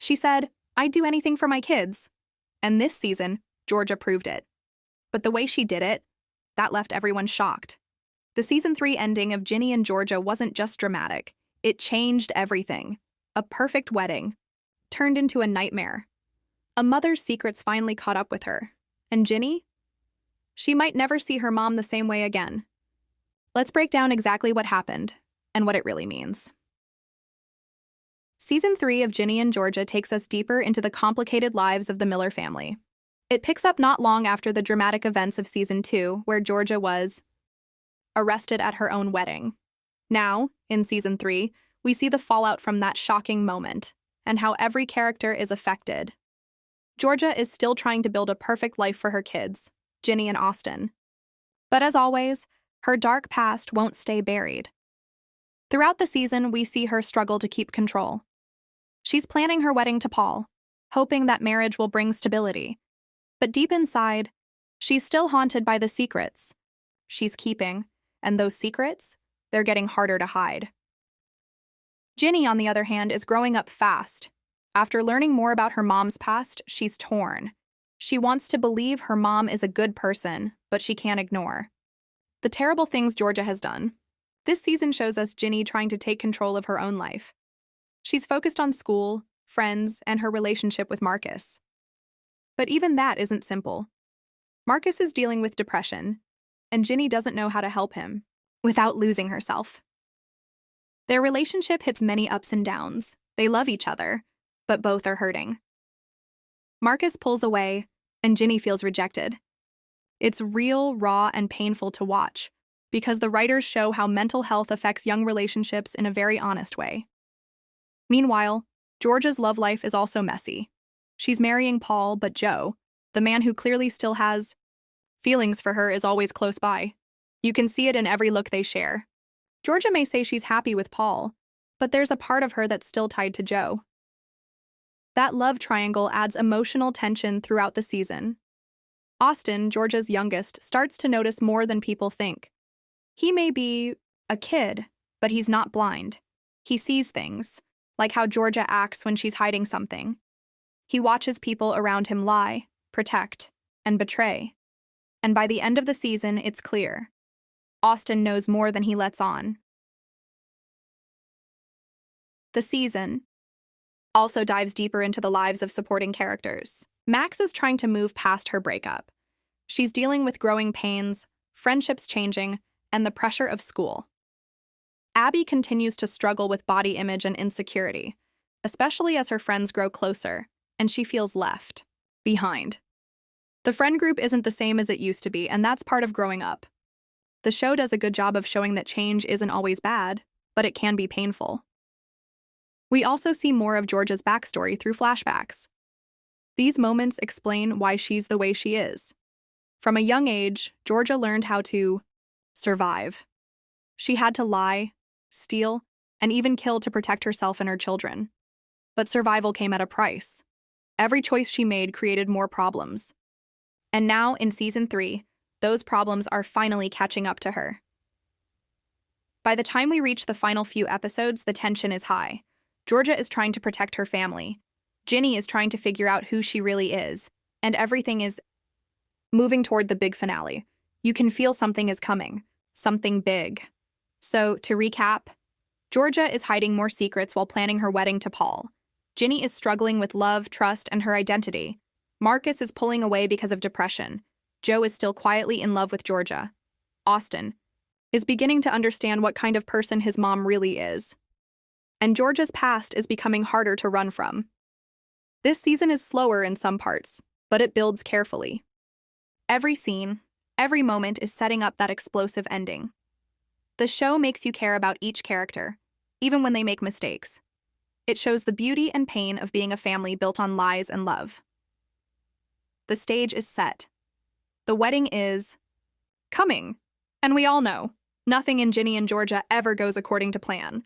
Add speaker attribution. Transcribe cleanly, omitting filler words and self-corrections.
Speaker 1: She said, "I'd do anything for my kids." And this season, Georgia proved it. But the way she did it, that left everyone shocked. The season 3 ending of Ginny and Georgia wasn't just dramatic. It changed everything. A perfect wedding turned into a nightmare. A mother's secrets finally caught up with her. And Ginny? She might never see her mom the same way again. Let's break down exactly what happened and what it really means. Season 3 of Ginny and Georgia takes us deeper into the complicated lives of the Miller family. It picks up not long after the dramatic events of Season 2, where Georgia was arrested at her own wedding. Now, in Season 3, we see the fallout from that shocking moment and how every character is affected. Georgia is still trying to build a perfect life for her kids, Ginny and Austin. But as always, her dark past won't stay buried. Throughout the season, we see her struggle to keep control. She's planning her wedding to Paul, hoping that marriage will bring stability. But deep inside, she's still haunted by the secrets she's keeping, and those secrets, they're getting harder to hide. Ginny, on the other hand, is growing up fast. After learning more about her mom's past, she's torn. She wants to believe her mom is a good person, but she can't ignore the terrible things Georgia has done. This season shows us Ginny trying to take control of her own life. She's focused on school, friends, and her relationship with Marcus. But even that isn't simple. Marcus is dealing with depression, and Ginny doesn't know how to help him without losing herself. Their relationship hits many ups and downs. They love each other, but both are hurting. Marcus pulls away, and Ginny feels rejected. It's real, raw, and painful to watch, because the writers show how mental health affects young relationships in a very honest way. Meanwhile, Georgia's love life is also messy. She's marrying Paul, but Joe, the man who clearly still has feelings for her, is always close by. You can see it in every look they share. Georgia may say she's happy with Paul, but there's a part of her that's still tied to Joe. That love triangle adds emotional tension throughout the season. Austin, Georgia's youngest, starts to notice more than people think. He may be a kid, but he's not blind. He sees things, like how Georgia acts when she's hiding something. He watches people around him lie, protect, and betray. And by the end of the season, it's clear. Austin knows more than he lets on. The season also dives deeper into the lives of supporting characters. Max is trying to move past her breakup. She's dealing with growing pains, friendships changing, and the pressure of school. Abby continues to struggle with body image and insecurity, especially as her friends grow closer, and she feels left behind. The friend group isn't the same as it used to be, and that's part of growing up. The show does a good job of showing that change isn't always bad, but it can be painful. We also see more of Georgia's backstory through flashbacks. These moments explain why she's the way she is. From a young age, Georgia learned how to survive. She had to lie, steal, and even kill to protect herself and her children. But survival came at a price. Every choice she made created more problems. And now, in Season 3, those problems are finally catching up to her. By the time we reach the final few episodes, the tension is high. Georgia is trying to protect her family. Ginny is trying to figure out who she really is, and everything is moving toward the big finale. You can feel something is coming, something big. So, to recap, Georgia is hiding more secrets while planning her wedding to Paul. Ginny is struggling with love, trust, and her identity. Marcus is pulling away because of depression. Joe is still quietly in love with Georgia. Austin is beginning to understand what kind of person his mom really is. And Georgia's past is becoming harder to run from. This season is slower in some parts, but it builds carefully. Every scene, every moment is setting up that explosive ending. The show makes you care about each character, even when they make mistakes. It shows the beauty and pain of being a family built on lies and love. The stage is set. The wedding is coming. And we all know, nothing in Ginny and Georgia ever goes according to plan.